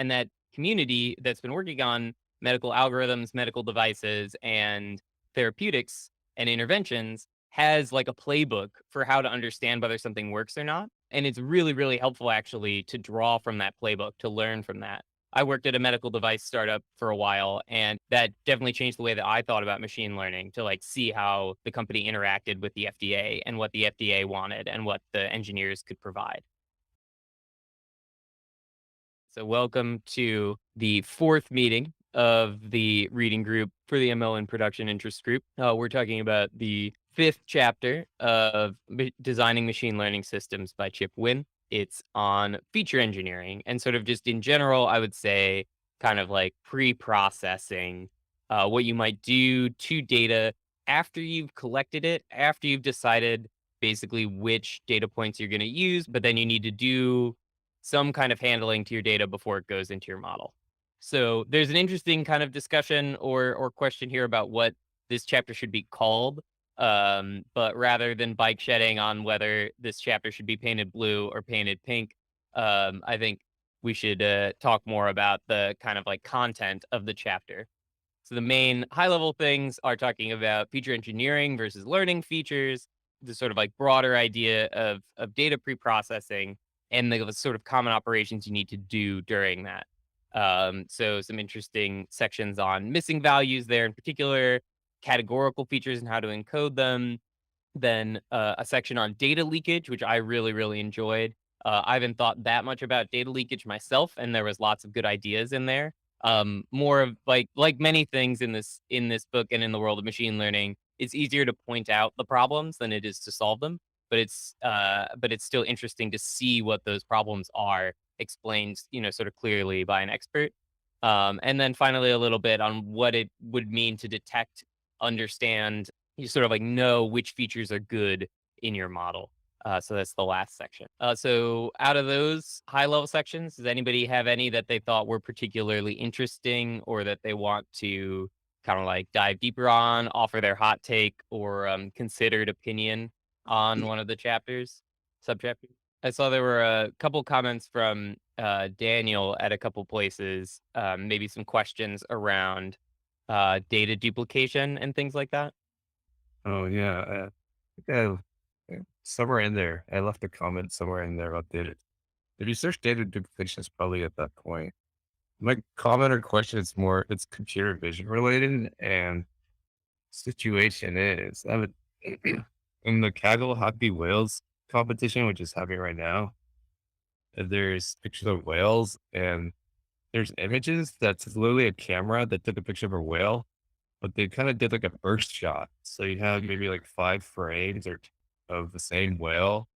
And that community that's been working on medical algorithms, medical devices, and therapeutics and interventions has like a playbook for how to understand whether something works or not. And it's really, really helpful actually to draw from that playbook, to learn from that. I worked at a medical device startup for a while, and that definitely changed the way that I thought about machine learning, to like see how the company interacted with the FDA and what the FDA wanted and what the engineers could provide. So, welcome to the fourth meeting of the reading group for the ML and production interest group. We're talking about the fifth chapter of Designing Machine Learning Systems by Chip Wynn. It's on feature engineering and sort of just in general, I would say, kind of like pre processing what you might do to data after you've collected it, after you've decided basically which data points you're going to use, but then you need to do some kind of handling to your data before it goes into your model. So there's an interesting kind of discussion or question here about what this chapter should be called. But rather than bike shedding on whether this chapter should be painted blue or painted pink, I think we should talk more about the kind of like content of the chapter. So the main high level things are talking about feature engineering versus learning features, the sort of like broader idea of data pre-processing and the sort of common operations you need to do during that. So some interesting sections on missing values there in particular, categorical features and how to encode them. Then a section on data leakage, which I really, really enjoyed. I haven't thought that much about data leakage myself, and there was lots of good ideas in there. More of like many things in this book and in the world of machine learning, it's easier to point out the problems than it is to solve them. But it's still interesting to see what those problems are explained, sort of clearly by an expert. And then finally, a little bit on what it would mean to detect, understand, you sort of like know which features are good in your model. So that's the last section. So out of those high level sections, does anybody have any that they thought were particularly interesting or that they want to kind of like dive deeper on, offer their hot take or considered opinion on one of the chapters, subchapters? I saw there were a couple comments from Daniel at a couple places, maybe some questions around data duplication and things like that. Oh yeah, think somewhere in there, I left a comment somewhere in there about data. If you search data duplication, it's probably at that point. My comment or question is more, it's computer vision related, and situation is, I would in the Kaggle hockey whales competition, which is happening right now. There's pictures of whales, and there's images that's literally a camera that took a picture of a whale, but they kind of did like a burst shot. So you have maybe like 5 frames of the same whale,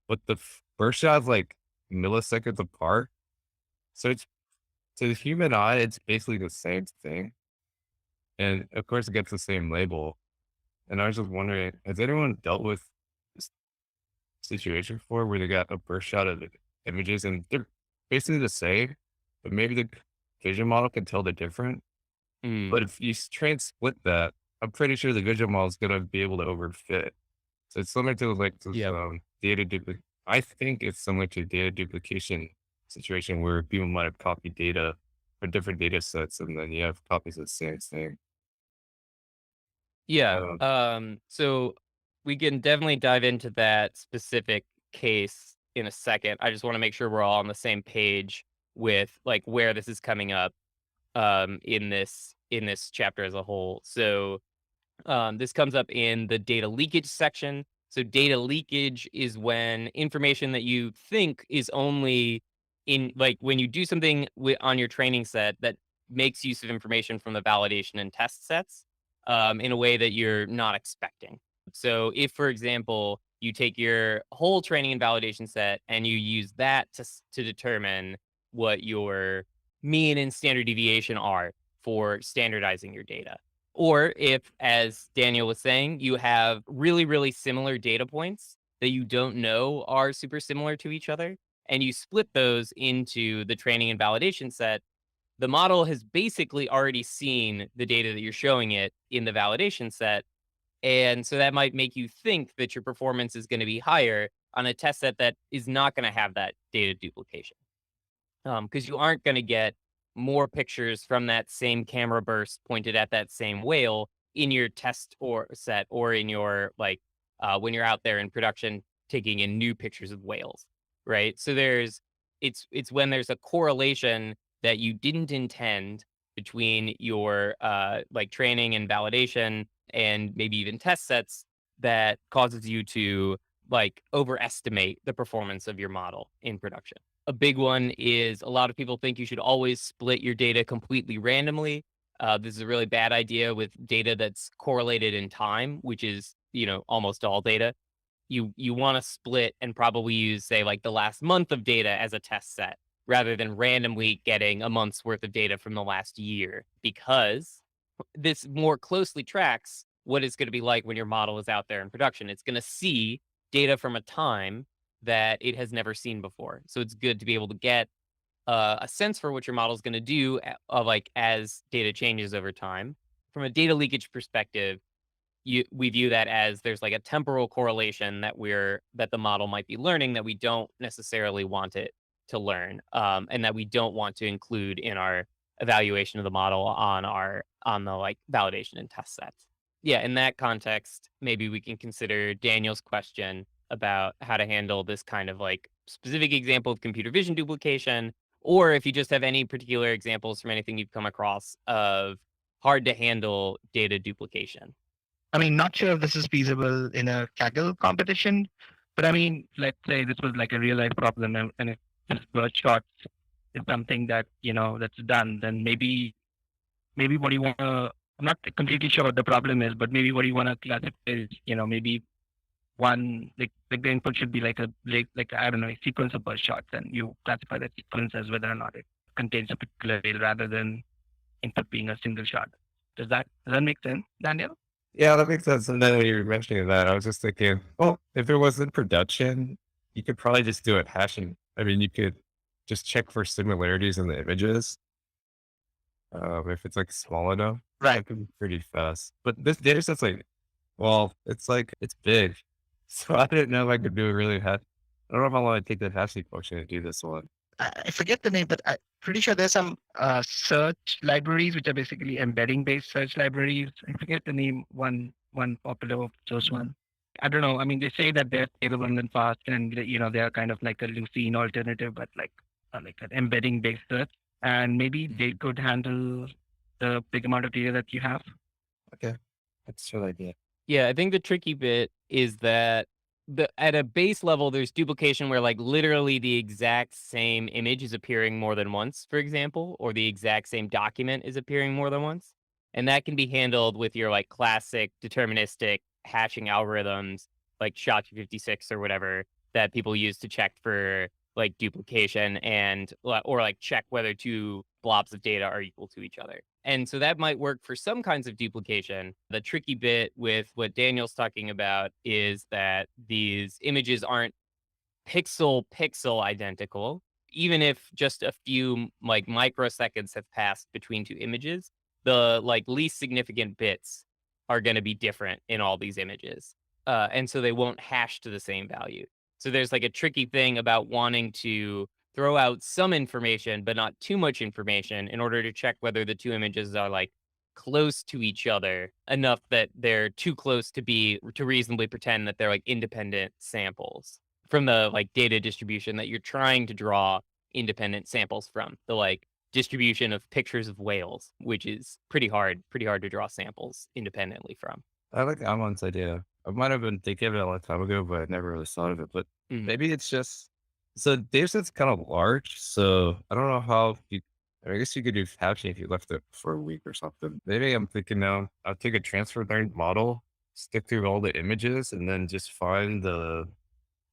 but the burst shot is like milliseconds apart. So it's to the human eye, it's basically the same thing. And of course, it gets the same label. And I was just wondering, has anyone dealt with this situation before where they got a burst shot of the images and they're basically the same, but maybe the vision model can tell they're different? Mm, But if you try and split that, I'm pretty sure the vision model is going to be able to overfit. So it's similar to like this yep. data duplicate. I think it's similar to data duplication situation where people might have copied data for different data sets and then you have copies of the same thing. Yeah. Um, So we can definitely dive into that specific case in a second. I just want to make sure we're all on the same page with like where this is coming up in this chapter as a whole. So this comes up in the data leakage section. So data leakage is when information that you think is only in like when you do something on your training set that makes use of information from the validation and test sets in a way that you're not expecting. So if, for example, you take your whole training and validation set and you use that to determine what your mean and standard deviation are for standardizing your data. Or if, as Daniel was saying, you have really, really similar data points that you don't know are super similar to each other, and you split those into the training and validation set, the model has basically already seen the data that you're showing it in the validation set. And so that might make you think that your performance is going to be higher on a test set that is not going to have that data duplication. because you aren't going to get more pictures from that same camera burst pointed at that same whale in your test or set or in your when you're out there in production taking in new pictures of whales, right? So it's when there's a correlation that you didn't intend between your training and validation and maybe even test sets that causes you to overestimate the performance of your model in production. A big one is a lot of people think you should always split your data completely randomly. This is a really bad idea with data that's correlated in time, which is, almost all data. You want to split and probably use, say, like the last month of data as a test set rather than randomly getting a month's worth of data from the last year, because this more closely tracks what it's going to be like when your model is out there in production. It's going to see data from a time that it has never seen before. So it's good to be able to get a sense for what your model is going to do as data changes over time. From a data leakage perspective, we view that as there's like a temporal correlation that the model might be learning that we don't necessarily want it to learn, and that we don't want to include in our evaluation of the model on the validation and test sets. Yeah, in that context, maybe we can consider Daniel's question about how to handle this kind of specific example of computer vision duplication, or if you just have any particular examples from anything you've come across of hard to handle data duplication. I mean, not sure if this is feasible in a Kaggle competition, but I mean, let's say this was like a real life problem and if this bird shots is something that, that's done, then maybe what you want to, I'm not completely sure what the problem is, but maybe what you want to classify is, maybe one, the input should be I don't know, a sequence of bird shots, and you classify that sequence as whether or not it contains a particular whale rather than input being a single shot. Does that make sense, Daniel? Yeah, that makes sense. And then when you were mentioning that, I was just thinking, well, if it was in production, you could probably just do it hashing. I mean, you could just check for similarities in the images. If it's small enough, Right. that could be pretty fast. But this data set's it's big. So I didn't know if I could do it really I don't know if I want to take that hashing function and do this one. I forget the name, but I'm pretty sure there's some search libraries, which are basically embedding based search libraries. I forget the name, one popular of those one. I don't know. I mean, they say that they're stable and fast and, they're kind of like a Lucene alternative, but like an embedding based search. And maybe they could handle the big amount of data that you have. Okay. That's what I did. Yeah, I think the tricky bit is that at a base level, there's duplication where literally the exact same image is appearing more than once, for example, or the exact same document is appearing more than once. And that can be handled with your classic deterministic hashing algorithms like SHA-256 or whatever that people use to check for duplication or check whether two blobs of data are equal to each other. And so that might work for some kinds of duplication. The tricky bit with what Daniel's talking about is that these images aren't pixel identical. Even if just a few microseconds have passed between two images, the least significant bits are going to be different in all these images. And so they won't hash to the same value. So there's a tricky thing about wanting to throw out some information, but not too much information in order to check whether the two images are close to each other enough that they're too close to reasonably pretend that they're independent samples from the data distribution that you're trying to draw independent samples from. The distribution of pictures of whales, which is pretty hard to draw samples independently from. I like Amon's idea. I might have been thinking of it a long time ago, but I never really thought of it. But maybe it's just so dataset's kind of large. So I don't know how I guess you could do hashing if you left it for a week or something. Maybe I'm thinking now I'll take a transfer learned model, stick through all the images, and then just find the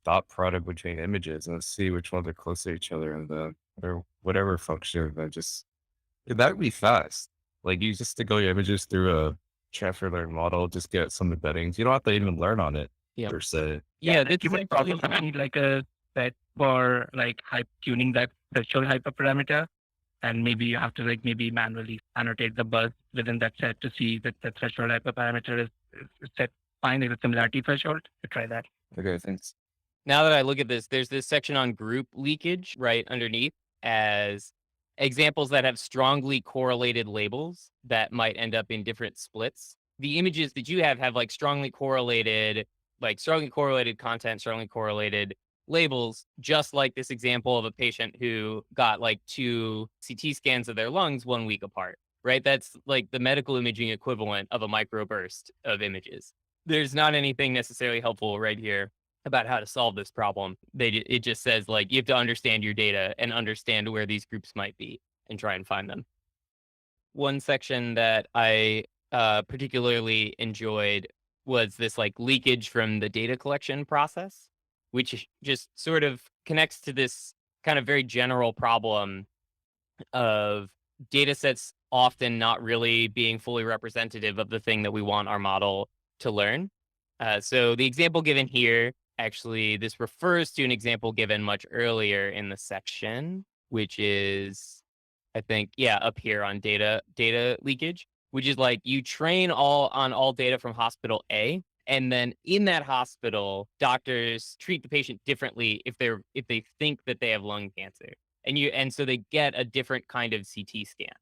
dot product between images and see which ones are close to each other and or whatever function. That would be fast. You just stick all your images through a transfer learned model, just get some embeddings. You don't have to even learn on it per se. Yeah, that you would probably need a set for tuning that threshold hyperparameter. And maybe you have to maybe manually annotate the buzz within that set to see that the threshold hyperparameter is set fine as a similarity threshold. To try that. Okay, thanks. Now that I look at this, there's this section on group leakage right underneath. as examples that have strongly correlated labels that might end up in different splits. The images that you have like strongly correlated content, strongly correlated labels, just like this example of a patient who got like 2 CT scans of their lungs 1 week apart, right? That's like the medical imaging equivalent of a microburst of images. There's not anything necessarily helpful right here about how to solve this problem. It just says like you have to understand your data and understand where these groups might be and try and find them. One section that I particularly enjoyed was this like leakage from the data collection process, which just sort of connects to this kind of very general problem of data sets often not really being fully representative of the thing that we want our model to learn. So the example given here, actually, this refers to an example given much earlier in the section, which is, I think, yeah, up here on data leakage, which is like you train on all data from hospital A, and then in that hospital, doctors treat the patient differently if they think that they have lung cancer, and so they get a different kind of CT scan.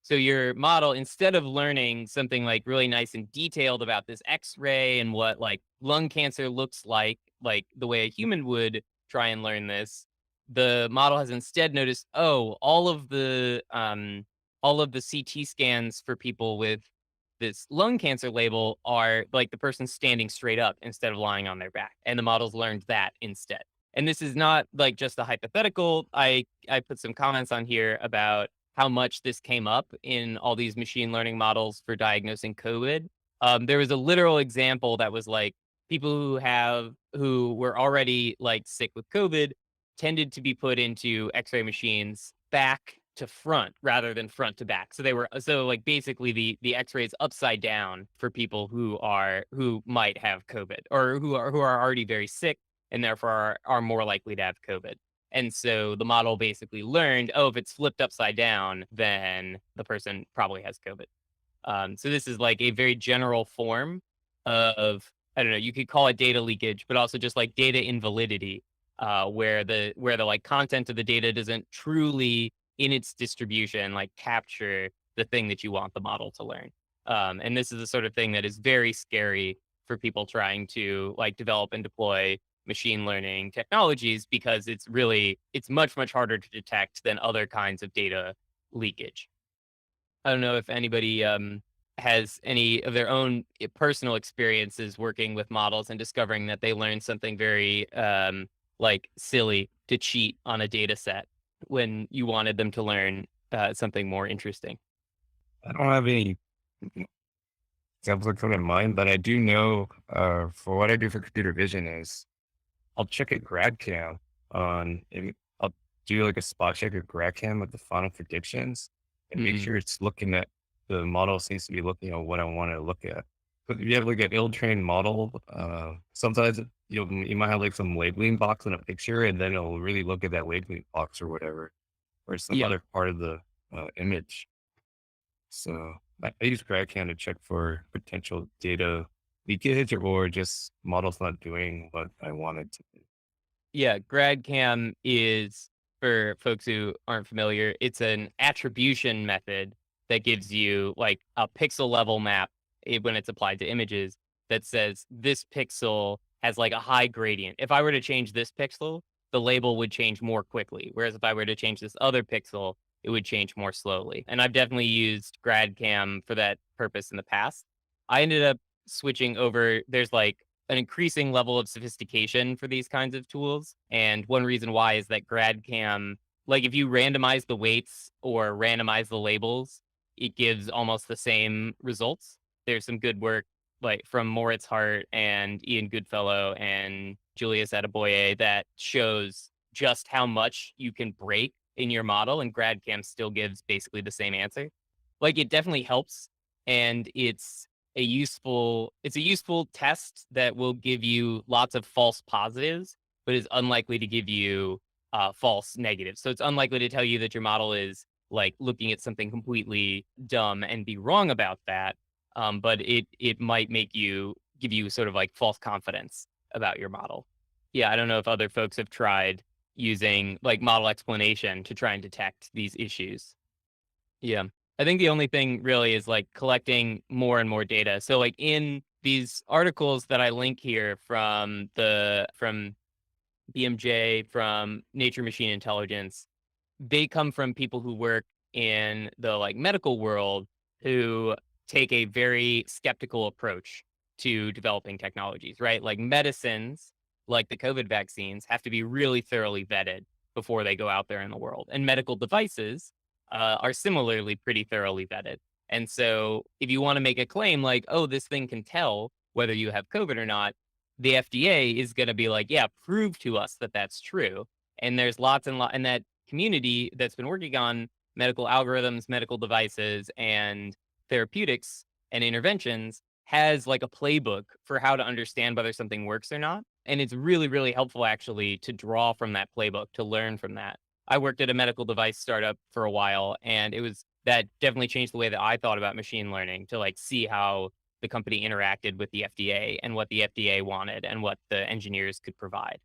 So your model, instead of learning something like really nice and detailed about this X-ray and what like lung cancer looks like the way a human would try and learn this, the model has instead noticed, oh, all of the CT scans for people with this lung cancer label are like the person standing straight up instead of lying on their back. And the models learned that instead. And this is not like just a hypothetical. I put some comments on here about how much this came up in all these machine learning models for diagnosing COVID. There was a literal example that was like people who were already like sick with COVID tended to be put into X-ray machines back to front rather than front to back. So like basically the X-ray is upside down for people who might have COVID or who are already very sick and therefore are more likely to have COVID. And so the model basically learned, oh, if it's flipped upside down, then the person probably has COVID. So this is like a very general form of, I don't know, you could call it data leakage, but also just like data invalidity, where the like content of the data doesn't truly in its distribution like capture the thing that you want the model to learn. And this is the sort of thing that is very scary for people trying to like develop and deploy machine learning technologies, because it's much, much harder to detect than other kinds of data leakage. I don't know if anybody has any of their own personal experiences working with models and discovering that they learned something very like silly to cheat on a data set when you wanted them to learn something more interesting. I don't have any examples that come to mind, but I do know for what I do for computer vision is I'll check a grad cam I'll do like a spot check of grad cam with the final predictions and make sure it's looking at the model seems to be looking at what I want to look at. But if you have like an ill-trained model, sometimes you might have like some labeling box in a picture, and then it'll really look at that labeling box or whatever, or some other part of the image. So I use GradCam to check for potential data leakage or just models not doing what I wanted to do. Yeah, GradCam is, for folks who aren't familiar, it's an attribution method that gives you like a pixel level map when it's applied to images that says this pixel has like a high gradient. If I were to change this pixel, the label would change more quickly. Whereas if I were to change this other pixel, it would change more slowly. And I've definitely used GradCam for that purpose in the past. I ended up switching over. There's like an increasing level of sophistication for these kinds of tools. And one reason why is that GradCam, like if you randomize the weights or randomize the labels, it gives almost the same results. There's some good work like from Moritz Hart and Ian Goodfellow and Julius Adeboye that shows just how much you can break in your model, and GradCam still gives basically the same answer. Like it definitely helps, and it's a useful test that will give you lots of false positives, but is unlikely to give you false negatives. So it's unlikely to tell you that your model is like looking at something completely dumb and be wrong about that. But it might give you sort of like false confidence about your model. Yeah, I don't know if other folks have tried using like model explanation to try and detect these issues. Yeah. I think the only thing really is like collecting more and more data. So like in these articles that I link here from BMJ, from Nature Machine Intelligence, they come from people who work in the like medical world who take a very skeptical approach to developing technologies, right? Like medicines, like the COVID vaccines, have to be really thoroughly vetted before they go out there in the world. And medical devices are similarly pretty thoroughly vetted. And so if you want to make a claim like, oh, this thing can tell whether you have COVID or not, the FDA is going to be like, yeah, prove to us that that's true. And there's lots and lots, and that community that's been working on medical algorithms, medical devices, and therapeutics and interventions has like a playbook for how to understand whether something works or not. And it's really, really helpful actually to draw from that playbook, to learn from that. I worked at a medical device startup for a while, and that definitely changed the way that I thought about machine learning, to like see how the company interacted with the FDA and what the FDA wanted and what the engineers could provide.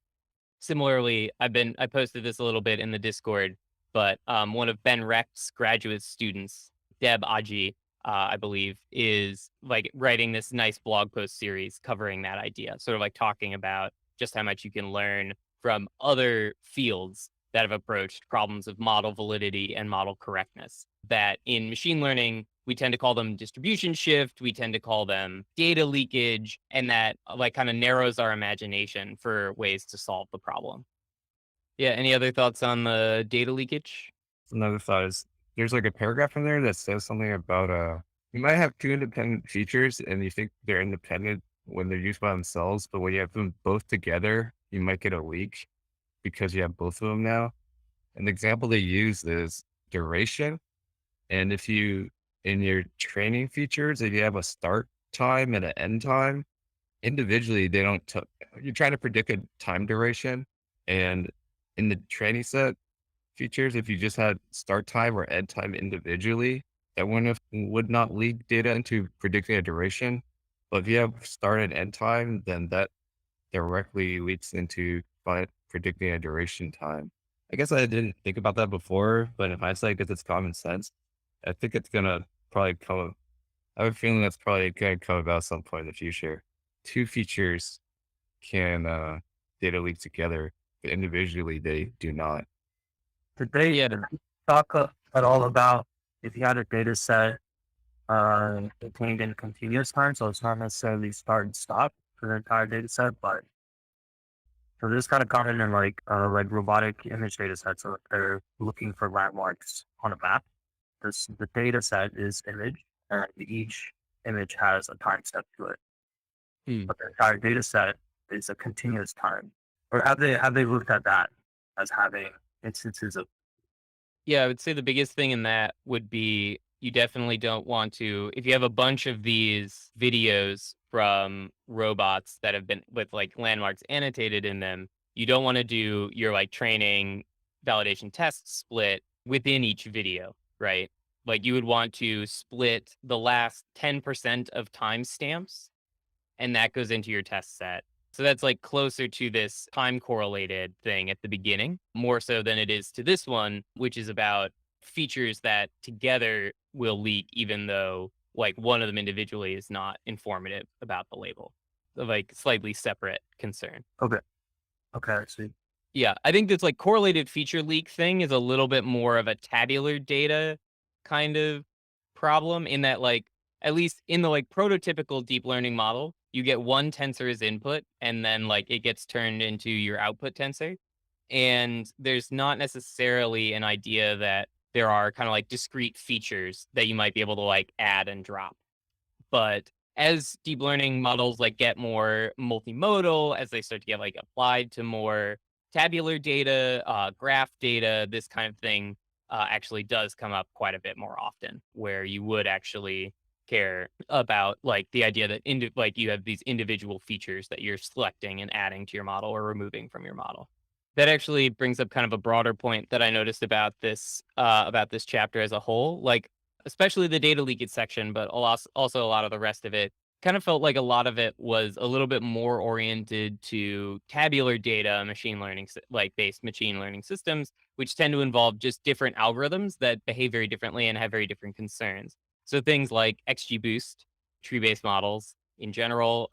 Similarly, I posted this a little bit in the Discord, but one of Ben Recht's graduate students, Deb Aji, I believe, is like writing this nice blog post series covering that idea, sort of like talking about just how much you can learn from other fields that have approached problems of model validity and model correctness. That in machine learning, we tend to call them distribution shift, we tend to call them data leakage, and that like kind of narrows our imagination for ways to solve the problem. Yeah, any other thoughts on the data leakage? Another thought is there's like a paragraph in there that says something about you might have two independent features and you think they're independent when they're used by themselves, but when you have them both together, you might get a leak because you have both of them now. An example they use is duration. And if you, in your training features, if you have a start time and an end time, individually, they don't, you're trying to predict a time duration. And in the training set features, if you just had start time or end time individually, that would not leak data into predicting a duration. But if you have start and end time, then that directly leads into predicting a duration time. I guess I didn't think about that before, but in hindsight, because it's common sense, I think it's gonna probably come. I have a feeling that's probably gonna come about some point in the future. Two features can data leak together, but individually they do not. Did they Yeah. talk at all about if you had a data set contained in continuous time, so it's not necessarily start and stop for the entire data set, but so this kind of common in like robotic image data sets, so they're looking for landmarks on a map. The data set is image, and each image has a time step to it. But the entire data set is a continuous time. Or have they looked at that as having instances of? Yeah, I would say the biggest thing in that would be you definitely don't want to, if you have a bunch of these videos from robots that have been with like landmarks annotated in them, you don't want to do your like training validation test split within each video, right? Like you would want to split the last 10% of timestamps, and that goes into your test set. So that's like closer to this time correlated thing at the beginning, more so than it is to this one, which is about features that together will leak, even though like one of them individually is not informative about the label. So, like slightly separate concern. Okay, I see. Yeah, I think this like correlated feature leak thing is a little bit more of a tabular data kind of problem, in that like at least in the like prototypical deep learning model, you get one tensor as input and then like it gets turned into your output tensor. And there's not necessarily an idea that there are kind of like discrete features that you might be able to like add and drop. But as deep learning models like get more multimodal, as they start to get like applied to more tabular data, graph data, this kind of thing actually does come up quite a bit more often, where you would actually care about like the idea that like you have these individual features that you're selecting and adding to your model or removing from your model. That actually brings up kind of a broader point that I noticed about this chapter as a whole, like especially the data leakage section, but also a lot of the rest of it kind of felt like a lot of it was a little bit more oriented to tabular data machine learning, like based machine learning systems, which tend to involve just different algorithms that behave very differently and have very different concerns. So things like XGBoost, tree-based models in general,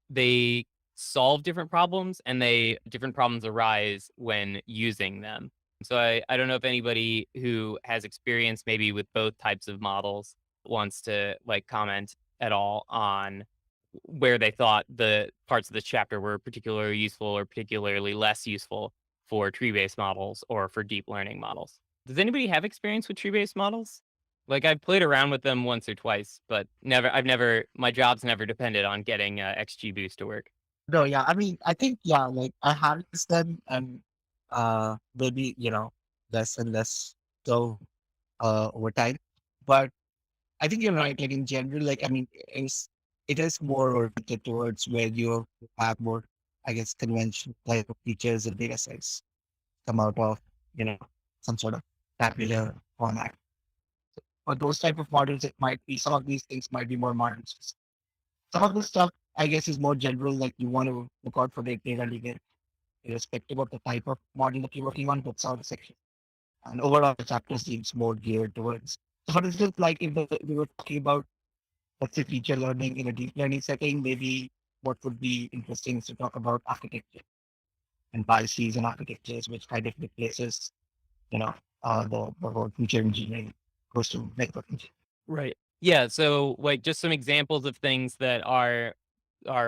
they solve different problems and different problems arise when using them. So I don't know if anybody who has experience maybe with both types of models wants to like comment at all on where they thought the parts of this chapter were particularly useful or particularly less useful for tree-based models or for deep learning models. Does anybody have experience with tree-based models? Like I've played around with them once or twice, but my job's never depended on getting XGBoost to work. No, yeah. I mean, I think, yeah, like I have used them and maybe, less and less so over time. But I think you're right. Like in general, like, I mean, it is more oriented towards where you have more, I guess, conventional type of features and data sets come out of, you know, some sort of tabular format. For those type of models, it might be some of these things might be more modern. Some of the stuff, I guess, is more general, like you want to look out for the data lineage, irrespective of the type of model that you're working on, but some of the section. And overall, the chapter seems more geared towards. So for instance, like if we were talking about, let's say, feature learning in a deep learning setting, maybe what would be interesting is to talk about architecture and biases and architectures, which kind of replaces, the whole feature engineering goes to network engineering. Right. Yeah. So like just some examples of things that are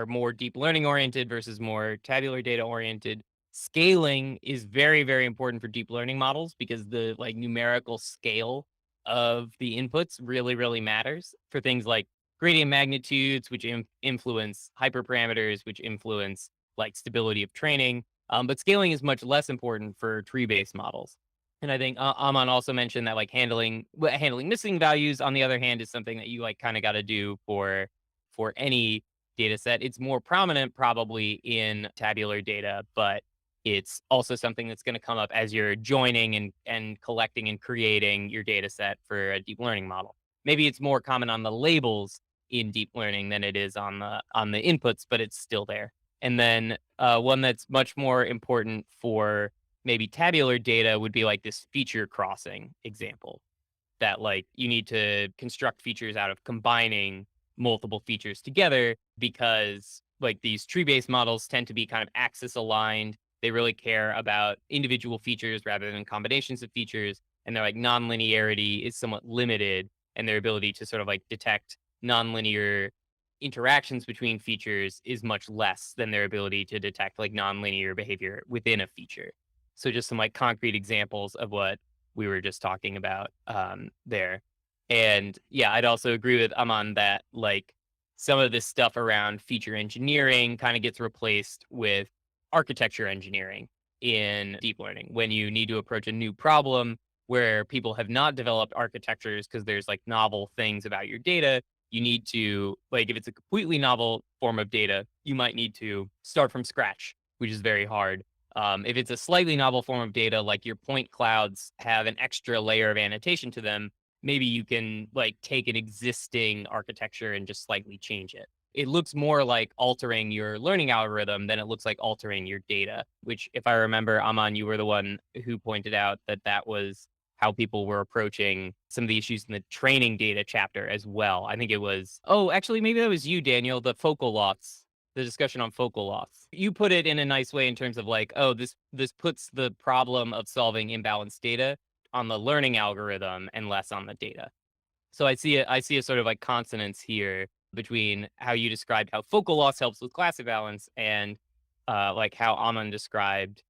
more deep learning oriented versus more tabular data oriented. Scaling is very, very important for deep learning models because the like numerical scale of the inputs really, really matters for things like gradient magnitudes, which influence hyperparameters, which influence like stability of training. But scaling is much less important for tree-based models. And I think Aman also mentioned that like handling missing values, on the other hand, is something that you like kind of got to do for any data set. It's more prominent probably in tabular data, but it's also something that's going to come up as you're joining and collecting and creating your data set for a deep learning model. Maybe it's more common on the labels in deep learning than it is on the inputs, but it's still there. And then one that's much more important for maybe tabular data would be like this feature crossing example that like you need to construct features out of combining multiple features together because like these tree-based models tend to be kind of axis aligned. They really care about individual features rather than combinations of features. And they're like nonlinearity is somewhat limited and their ability to sort of like detect nonlinear interactions between features is much less than their ability to detect like nonlinear behavior within a feature. So just some like concrete examples of what we were just talking about there. And yeah, I'd also agree with Aman that like some of this stuff around feature engineering kind of gets replaced with architecture engineering in deep learning when you need to approach a new problem where people have not developed architectures because there's like novel things about your data. You need to like if it's a completely novel form of data, you might need to start from scratch, which is very hard. If it's a slightly novel form of data, like your point clouds have an extra layer of annotation to them, maybe you can like take an existing architecture and just slightly change it. It looks more like altering your learning algorithm than it looks like altering your data, which if I remember, Aman, you were the one who pointed out that was how people were approaching some of the issues in the training data chapter as well. I think it was, oh, actually, maybe that was you, Daniel, the focal loss, the discussion on focal loss. You put it in a nice way in terms of like, oh, this puts the problem of solving imbalanced data on the learning algorithm and less on the data. So I see a sort of like consonance here between how you described how focal loss helps with class imbalance and like how Aman described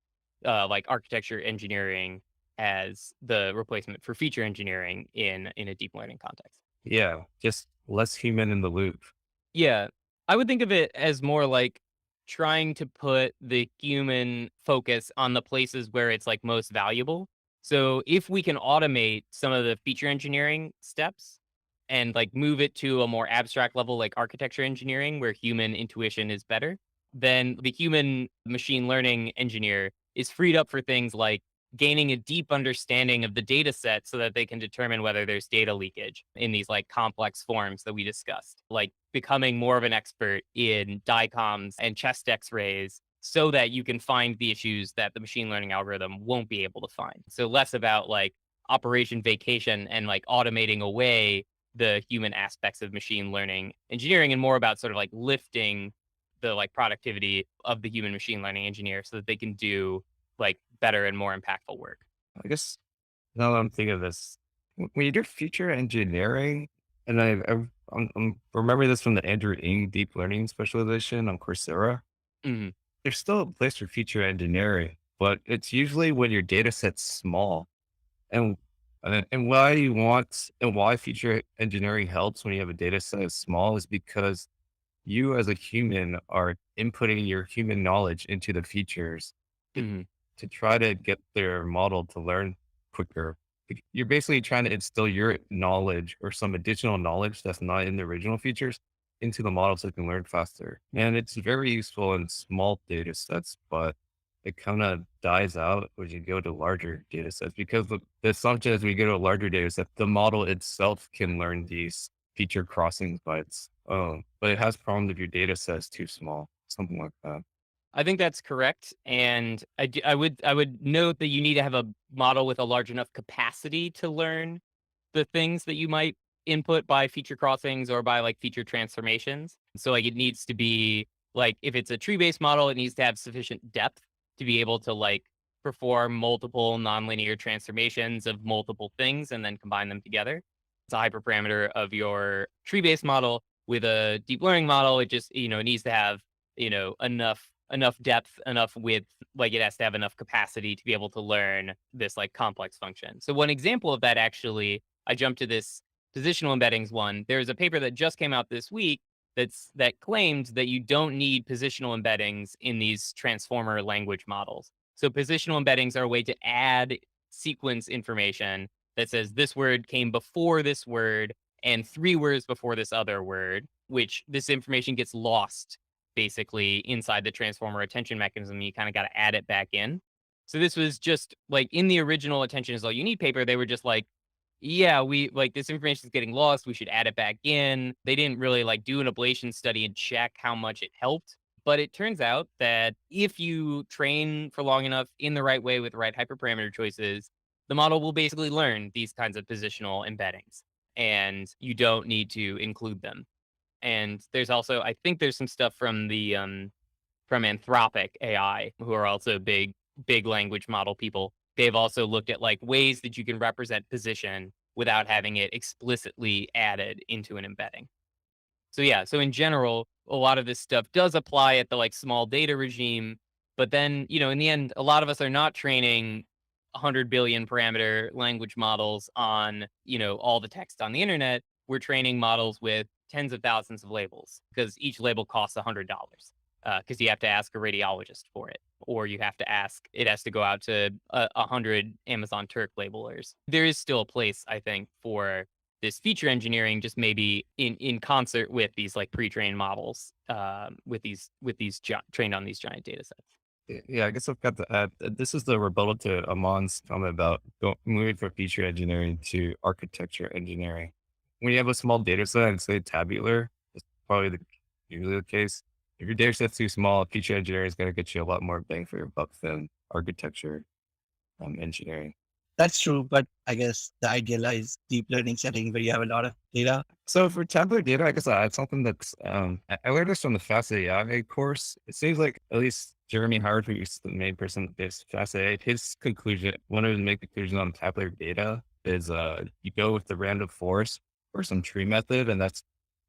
like architecture engineering as the replacement for feature engineering in a deep learning context. Yeah, just less human in the loop. Yeah, I would think of it as more like trying to put the human focus on the places where it's like most valuable. So if we can automate some of the feature engineering steps and like move it to a more abstract level like architecture engineering where human intuition is better, then the human machine learning engineer is freed up for things like gaining a deep understanding of the data set so that they can determine whether there's data leakage in these like complex forms that we discussed, like becoming more of an expert in DICOMs and chest x-rays so that you can find the issues that the machine learning algorithm won't be able to find. So less about like operation vacation and like automating away the human aspects of machine learning engineering, and more about sort of like lifting the like productivity of the human machine learning engineer so that they can do like better and more impactful work. I guess now that I'm thinking of this, when you do feature engineering, and I'm remembering this from the Andrew Ng deep learning specialization on Coursera, Mhm. there's still a place for feature engineering, but it's usually when your data set's small. And and why you want and why feature engineering helps when you have a data set that's small is because you as a human are inputting your human knowledge into the features to, Mhm. to try to get their model to learn quicker. You're basically trying to instill your knowledge or some additional knowledge that's not in the original features into the model so it can learn faster. And it's very useful in small data sets, but it kind of dies out when you go to larger data sets because the assumption is we go to a larger data set, the model itself can learn these feature crossings by its own, but it has problems if your data set is too small, something like that. I think that's correct, and I would note that you need to have a model with a large enough capacity to learn the things that you might input by feature crossings or by like feature transformations. So like it needs to be like if it's a tree-based model, it needs to have sufficient depth to be able to like perform multiple nonlinear transformations of multiple things and then combine them together. It's a hyperparameter of your tree-based model. With a deep learning model, it just, it needs to have, enough depth, enough width, like it has to have enough capacity to be able to learn this like complex function. So one example of that, actually, I jumped to this positional embeddings one. There's a paper that just came out this week that claimed that you don't need positional embeddings in these transformer language models. So positional embeddings are a way to add sequence information that says this word came before this word and 3 words before this other word, which this information gets lost basically inside the transformer attention mechanism. You kind of got to add it back in. So this was just like in the original attention is all you need paper. They were just like, yeah, we like this information is getting lost. We should add it back in. They didn't really like do an ablation study and check how much it helped. But it turns out that if you train for long enough in the right way with the right hyperparameter choices, the model will basically learn these kinds of positional embeddings and you don't need to include them. And there's also, I think there's some stuff from the from Anthropic AI, who are also big language model people. They've also looked at like ways that you can represent position without having it explicitly added into an embedding. So yeah, so in general, a lot of this stuff does apply at the like small data regime, but then, in the end, a lot of us are not training 100 billion parameter language models on, all the text on the internet. We're training models with tens of thousands of labels because each label costs $100 because you have to ask a radiologist for it, or you have to ask, it has to go out to 100 Amazon Turk labelers. There is still a place, I think, for this feature engineering, just maybe in concert with these like pre-trained models, with these trained on these giant data sets. Yeah, I guess I've got to add, this is the rebuttal to Amon's comment about moving from feature engineering to architecture engineering. When you have a small data set and say tabular, it's probably usually the case. If your data set's too small, feature engineering is going to get you a lot more bang for your buck than architecture engineering. That's true, but I guess the idealized deep learning setting where you have a lot of data. So for tabular data, I guess I had something that's, I learned this from the Fast AI course. It seems like at least Jeremy Howard, who's the main person of this Fast AI, his conclusion, one of his main conclusions on tabular data is you go with the random forest or some tree method, and that's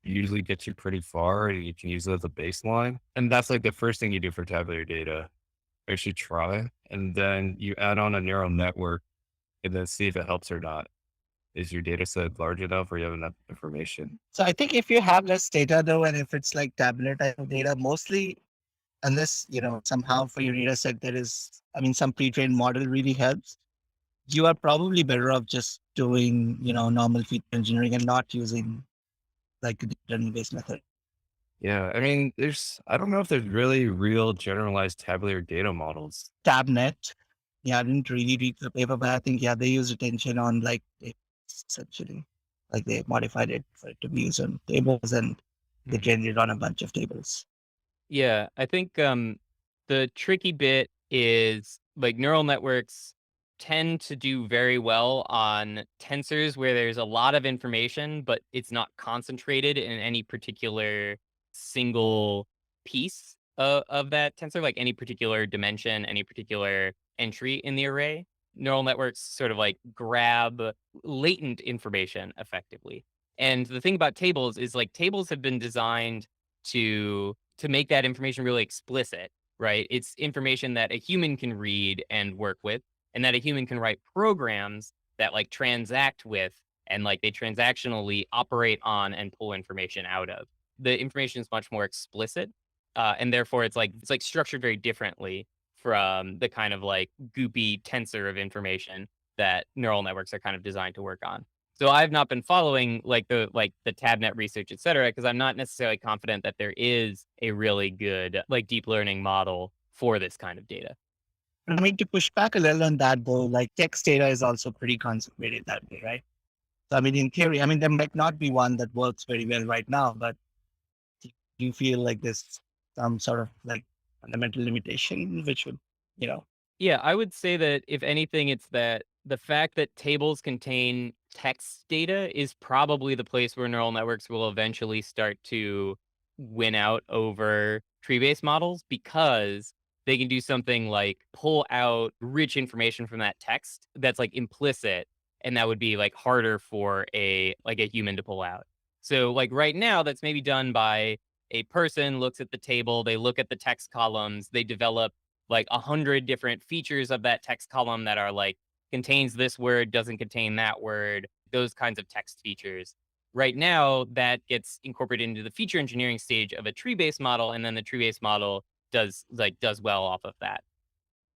usually gets you pretty far. And you can use it as a baseline. And that's like the first thing you do for tabular data. Or you should try. And then you add on a neural network and then see if it helps or not. Is your data set large enough or you have enough information? So I think if you have less data though, and if it's like tabular type of data, mostly unless, somehow for your data set there is, some pre-trained model really helps, you are probably better off just doing, normal feature engineering and not using like a deep learning based method. Yeah, I don't know if there's really real generalized tabular data models. Tabnet. Yeah, I didn't really read the paper, but I think they used retention on like tables, essentially. Like they modified it for it to be used on tables, and they Mhm. trained it on a bunch of tables. Yeah, I think the tricky bit is like neural networks tend to do very well on tensors where there's a lot of information, but it's not concentrated in any particular single piece of that tensor, like any particular dimension, any particular entry in the array. Neural networks sort of like grab latent information effectively. And the thing about tables is like tables have been designed to make that information really explicit, right? It's information that a human can read and work with, and that a human can write programs that like transact with and like they transactionally operate on and pull information out of. The information is much more explicit, and therefore it's like structured very differently from the kind of like goopy tensor of information that neural networks are kind of designed to work on. So I've not been following like the TabNet research, et cetera, because I'm not necessarily confident that there is a really good like deep learning model for this kind of data. I mean, to push back a little on that though, like text data is also pretty concentrated that way, right? So I mean, in theory, I mean, there might not be one that works very well right now, but do you feel like there's some sort of like fundamental limitation which would, you know, Yeah, I would say that if anything, it's that the fact that tables contain text data is probably the place where neural networks will eventually start to win out over tree-based models because they can do something like pull out rich information from that text that's like implicit, and that would be like harder for a human to pull out. So like right now, that's maybe done by a person looks at the table, they look at the text columns, they develop like 100 different features of that text column that are like contains this word, doesn't contain that word, those kinds of text features. Right now, that gets incorporated into the feature engineering stage of a tree-based model, and then the tree-based model does well off of that.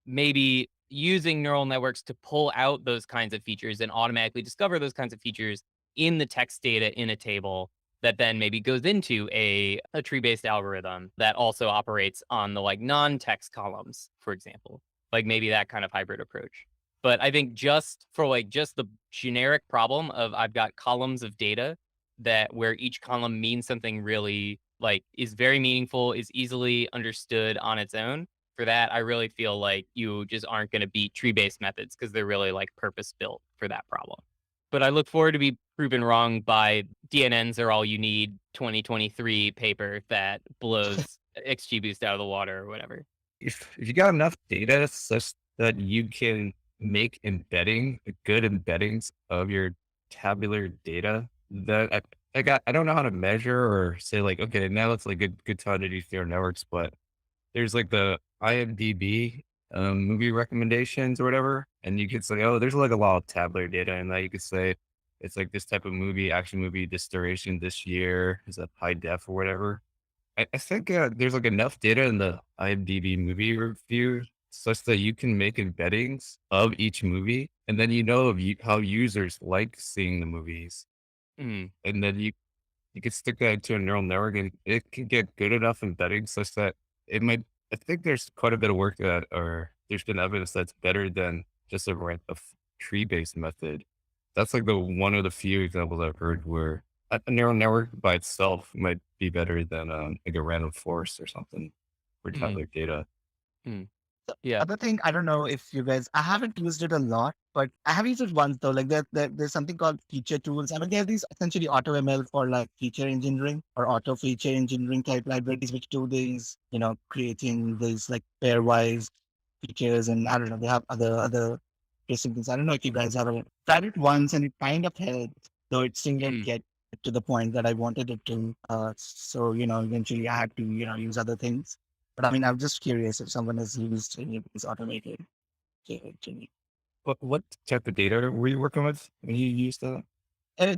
Maybe using neural networks to pull out those kinds of features and automatically discover those kinds of features in the text data in a table that then maybe goes into a tree-based algorithm that also operates on the like non-text columns, for example. Like maybe that kind of hybrid approach. But I think just for like just the generic problem of I've got columns of data that where each column means something really like is very meaningful, is easily understood on its own. For that, I really feel like you just aren't going to beat tree-based methods because they're really like purpose built for that problem. But I look forward to be proven wrong by DNNs are all you need 2023 paper that blows XGBoost out of the water or whatever. If you got enough data such that you can make good embeddings of your tabular data, that I don't know how to measure or say like, okay, now it's like good time to do neural networks, but there's like the IMDb movie recommendations or whatever, and you could say, oh, there's like a lot of tabular data, and that you could say it's like this type of movie, action movie, this duration, this year is a high def or whatever. I think there's like enough data in the IMDb movie review such that you can make embeddings of each movie, and then you know how users like seeing the movies, Mm. and then you could stick that into a neural network, and it can get good enough embeddings such that it might. I think there's quite a bit of work that, or there's been evidence that's better than just a tree based method. That's like the one of the few examples I've heard where a neural network by itself might be better than like a random forest or something for Mm. tabular data. Mm. the Yeah. other thing, I don't know if you guys, I haven't used it a lot, but I have used it once though. Like there's something called feature tools. I mean, there are these essentially auto ML for like feature engineering or auto feature engineering type libraries, which do these, creating these like pairwise features. And I don't know, they have other interesting things. I don't know if you guys have ever tried it once and it kind of helped, though it still didn't Mm. get to the point that I wanted it to. So, eventually I had to, use other things. But I mean, I'm just curious if someone has used any of these automated training. What type of data were you working with when you used that?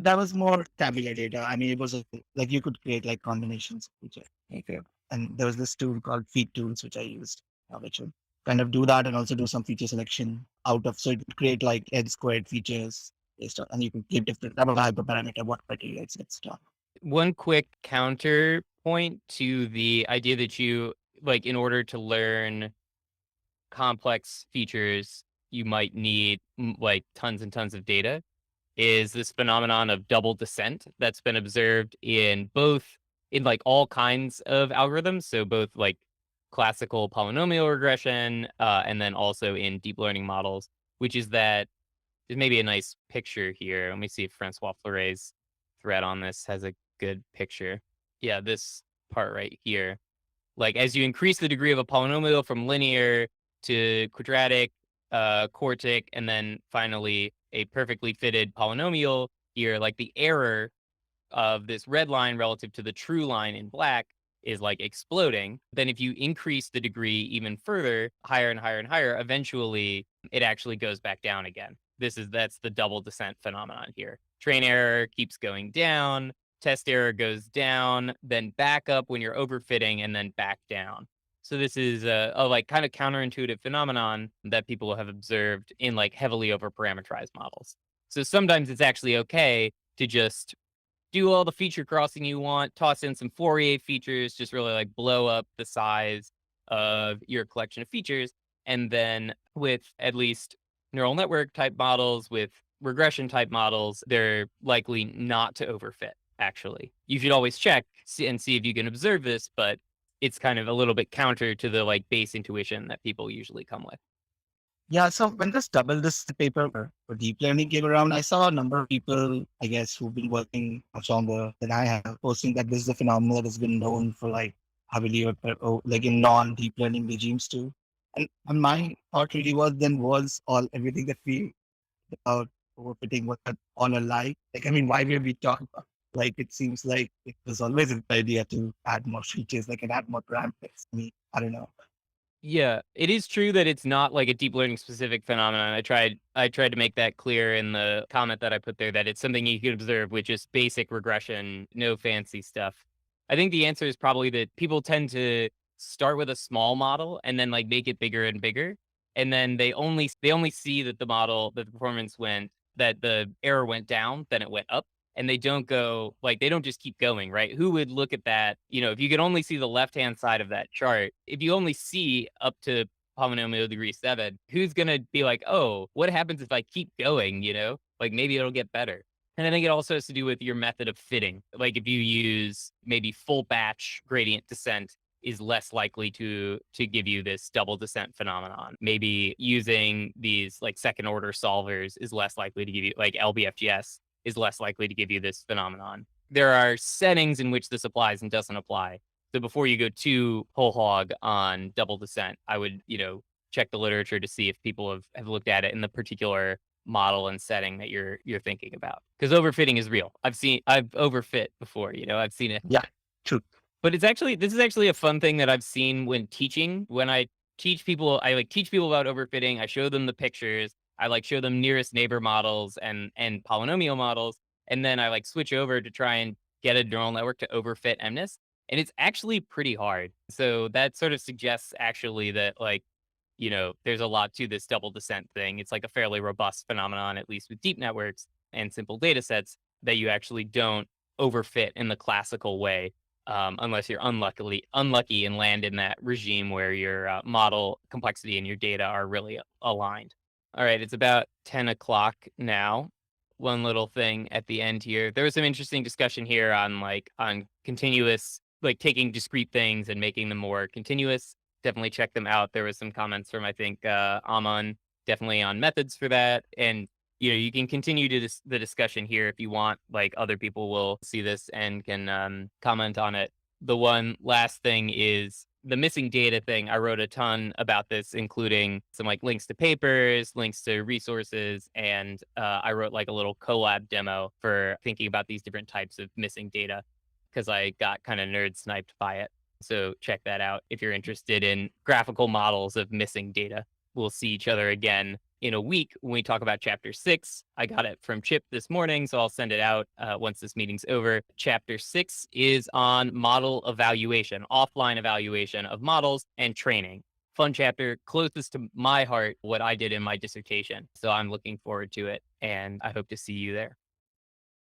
That was more tabular data. I mean, it was like you could create like combinations of features. Okay. And there was this tool called Feed Tools, which I used, which would kind of do that and also do some feature selection out of. So it would create like n squared features based on, and you can give different type of hyperparameter, what criteria it's on. One quick counterpoint to the idea that you like in order to learn complex features, you might need like tons and tons of data is this phenomenon of double descent that's been observed in like all kinds of algorithms. So both like classical polynomial regression, and then also in deep learning models, which is that there's maybe a nice picture here. Let me see if Francois Fleury's thread on this has a good picture. Yeah, this part right here. Like as you increase the degree of a polynomial from linear to quadratic, quartic, and then finally a perfectly fitted polynomial here, like the error of this red line relative to the true line in black is like exploding. Then if you increase the degree even further, higher and higher and higher, eventually it actually goes back down again. That's the double descent phenomenon here. Train error keeps going down, test error goes down, then back up when you're overfitting, and then back down. So this is a like kind of counterintuitive phenomenon that people have observed in like heavily overparameterized models. So sometimes it's actually okay to just do all the feature crossing you want, toss in some Fourier features, just really like blow up the size of your collection of features. And then with at least neural network type models, with regression type models, they're likely not to overfit, actually. You should always check and see if you can observe this, but it's kind of a little bit counter to the like base intuition that people usually come with. Yeah, so when this double this paper for deep learning came around, I saw a number of people, I guess, who've been working much longer than I have, posting that this is a phenomenon that has been known for like heavily or like in non-deep learning regimes too. And my thought really was all everything that we about overfitting was that all alike. Like, I mean, why were we talking about? Like, it seems like it was always a good idea to add more features, like and add more parameters. I mean, I don't know. Yeah, it is true that it's not like a deep learning specific phenomenon. I tried to make that clear in the comment that I put there that it's something you can observe with just basic regression, no fancy stuff. I think the answer is probably that people tend to start with a small model and then like make it bigger and bigger. And then they only see that the performance that the error went down, then it went up. And they don't just keep going, right? Who would look at that? You know, if you could only see the left-hand side of that chart, if you only see up to polynomial degree 7, who's going to be like, oh, what happens if I keep going, you know? Like maybe it'll get better. And I think it also has to do with your method of fitting. Like if you use maybe full batch gradient descent is less likely to give you this double descent phenomenon. Maybe using these like second order solvers is less likely to give you like LBFGS is less likely to give you this phenomenon. There are settings in which this applies and doesn't apply. So before you go too whole hog on double descent, I would, check the literature to see if people have looked at it in the particular model and setting that you're thinking about. Because overfitting is real. I've overfit before, I've seen it. Yeah, true. But this is actually a fun thing that I've seen when teaching. When I teach people about overfitting. I show them the pictures. I like show them nearest neighbor models and polynomial models. And then I like switch over to try and get a neural network to overfit MNIST. And it's actually pretty hard. So that sort of suggests actually that there's a lot to this double descent thing. It's like a fairly robust phenomenon, at least with deep networks and simple data sets, that you actually don't overfit in the classical way. Unless you're unlucky and land in that regime where your model complexity and your data are really aligned. All right, it's about 10 o'clock now. One little thing at the end here. There was some interesting discussion here on continuous, like taking discrete things and making them more continuous. Definitely check them out. There was some comments from, I think, Aman, definitely on methods for that. And you can continue the discussion here if you want. Like other people will see this and can comment on it. The one last thing is the missing data thing. I wrote a ton about this, including some like links to papers, links to resources, and I wrote like a little collab demo for thinking about these different types of missing data because I got kind of nerd sniped by it. So check that out if you're interested in graphical models of missing data. We'll see each other again in a week when we talk about chapter 6. I got it from Chip this morning, so I'll send it out once this meeting's over. Chapter 6 is on model evaluation, offline evaluation of models and training. Fun chapter, closest to my heart, what I did in my dissertation. So I'm looking forward to it, and I hope to see you there.